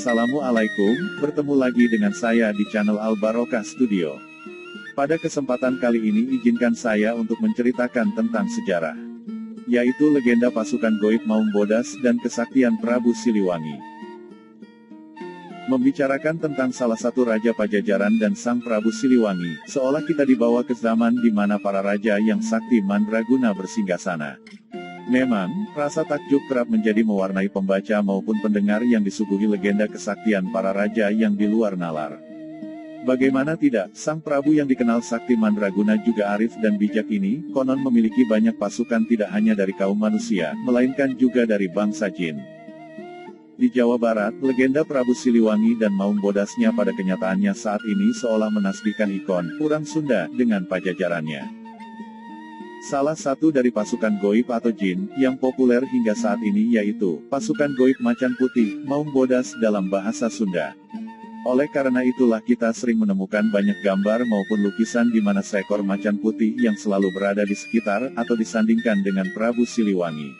Assalamualaikum, bertemu lagi dengan saya di channel Al Barokah Studio. Pada kesempatan kali ini izinkan saya untuk menceritakan tentang sejarah, yaitu legenda pasukan goib Maung Bodas dan kesaktian Prabu Siliwangi. Membicarakan tentang salah satu raja Pajajaran dan sang Prabu Siliwangi, seolah kita dibawa ke zaman di mana para raja yang sakti mandraguna bersinggasana. Memang, rasa takjub kerap menjadi mewarnai pembaca maupun pendengar yang disuguhi legenda kesaktian para raja yang di luar nalar. Bagaimana tidak, sang Prabu yang dikenal sakti mandraguna juga arif dan bijak ini, konon memiliki banyak pasukan tidak hanya dari kaum manusia, melainkan juga dari bangsa jin. Di Jawa Barat, legenda Prabu Siliwangi dan Maung Bodasnya pada kenyataannya saat ini seolah menasbihkan ikon Perang Sunda dengan pajajarannya. Salah satu dari pasukan goib atau jin yang populer hingga saat ini yaitu pasukan goib Macan Putih, Maung Bodas dalam bahasa Sunda. Oleh karena itulah kita sering menemukan banyak gambar maupun lukisan di mana seekor macan putih yang selalu berada di sekitar atau disandingkan dengan Prabu Siliwangi.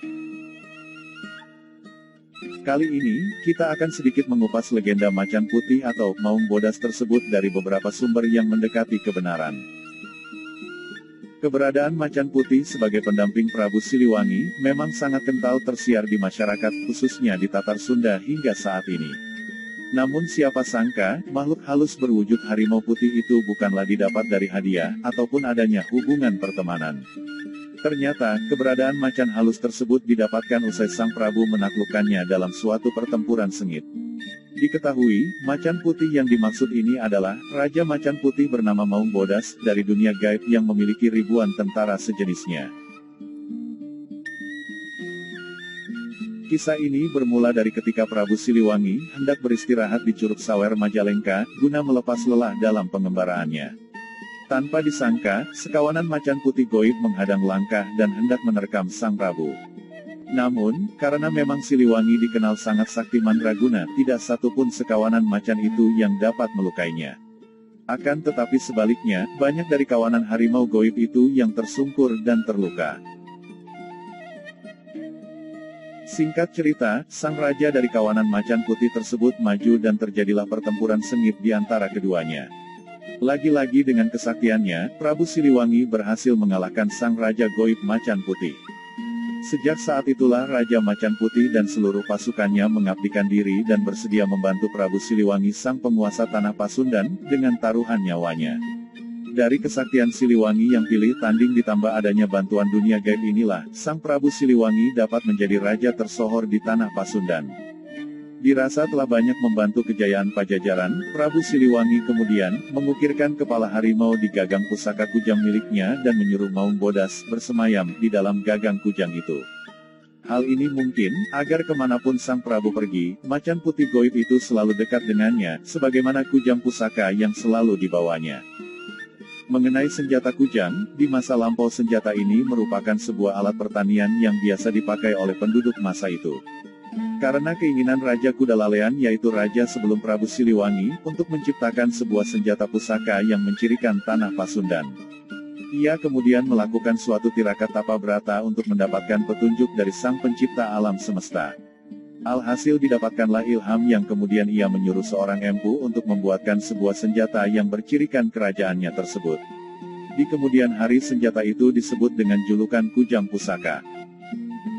Kali ini, kita akan sedikit mengupas legenda Macan Putih atau Maung Bodas tersebut dari beberapa sumber yang mendekati kebenaran. Keberadaan Macan Putih sebagai pendamping Prabu Siliwangi memang sangat kental tersiar di masyarakat, khususnya di Tatar Sunda hingga saat ini. Namun siapa sangka, makhluk halus berwujud harimau putih itu bukanlah didapat dari hadiah, ataupun adanya hubungan pertemanan. Ternyata, keberadaan macan halus tersebut didapatkan usai sang Prabu menaklukkannya dalam suatu pertempuran sengit. Diketahui, macan putih yang dimaksud ini adalah Raja Macan Putih bernama Maung Bodas dari dunia gaib yang memiliki ribuan tentara sejenisnya. Kisah ini bermula dari ketika Prabu Siliwangi hendak beristirahat di Curug Sawer Majalengka guna melepas lelah dalam pengembaraannya. Tanpa disangka, sekawanan macan putih goib menghadang langkah dan hendak menerkam sang Prabu. Namun, karena memang Siliwangi dikenal sangat sakti mandraguna, tidak satupun sekawanan macan itu yang dapat melukainya. Akan tetapi sebaliknya, banyak dari kawanan harimau goib itu yang tersungkur dan terluka. Singkat cerita, sang raja dari kawanan macan putih tersebut maju dan terjadilah pertempuran sengit di antara keduanya. Lagi-lagi dengan kesaktiannya, Prabu Siliwangi berhasil mengalahkan sang raja goib macan putih. Sejak saat itulah Raja Macan Putih dan seluruh pasukannya mengabdikan diri dan bersedia membantu Prabu Siliwangi sang penguasa tanah Pasundan, dengan taruhan nyawanya. Dari kesaktian Siliwangi yang pilih tanding ditambah adanya bantuan dunia gaib inilah, sang Prabu Siliwangi dapat menjadi raja tersohor di tanah Pasundan. Dirasa telah banyak membantu kejayaan Pajajaran, Prabu Siliwangi kemudian mengukirkan kepala harimau di gagang pusaka kujang miliknya dan menyuruh Maung Bodas bersemayam di dalam gagang kujang itu. Hal ini mungkin, agar kemanapun sang Prabu pergi, macan putih goib itu selalu dekat dengannya, sebagaimana kujang pusaka yang selalu dibawanya. Mengenai senjata kujang, di masa lampau senjata ini merupakan sebuah alat pertanian yang biasa dipakai oleh penduduk masa itu. Karena keinginan Raja Kudalalean yaitu raja sebelum Prabu Siliwangi, untuk menciptakan sebuah senjata pusaka yang mencirikan tanah Pasundan. Ia kemudian melakukan suatu tirakat tapa brata untuk mendapatkan petunjuk dari sang pencipta alam semesta. Alhasil didapatkanlah ilham yang kemudian ia menyuruh seorang empu untuk membuatkan sebuah senjata yang bercirikan kerajaannya tersebut. Di kemudian hari senjata itu disebut dengan julukan Kujang Pusaka.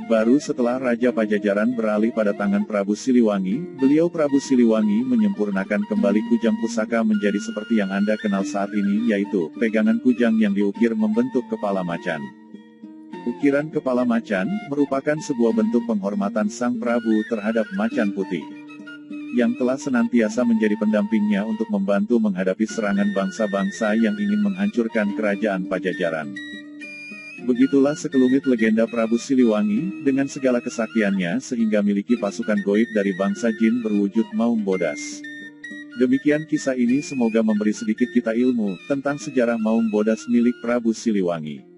Baru setelah Raja Pajajaran beralih pada tangan Prabu Siliwangi, beliau Prabu Siliwangi menyempurnakan kembali kujang pusaka menjadi seperti yang Anda kenal saat ini, yaitu pegangan kujang yang diukir membentuk kepala macan. Ukiran kepala macan merupakan sebuah bentuk penghormatan sang Prabu terhadap macan putih, yang telah senantiasa menjadi pendampingnya untuk membantu menghadapi serangan bangsa-bangsa yang ingin menghancurkan kerajaan Pajajaran. Begitulah sekelumit legenda Prabu Siliwangi, dengan segala kesaktiannya sehingga miliki pasukan goib dari bangsa jin berwujud Maung Bodas. Demikian kisah ini, semoga memberi sedikit kita ilmu tentang sejarah Maung Bodas milik Prabu Siliwangi.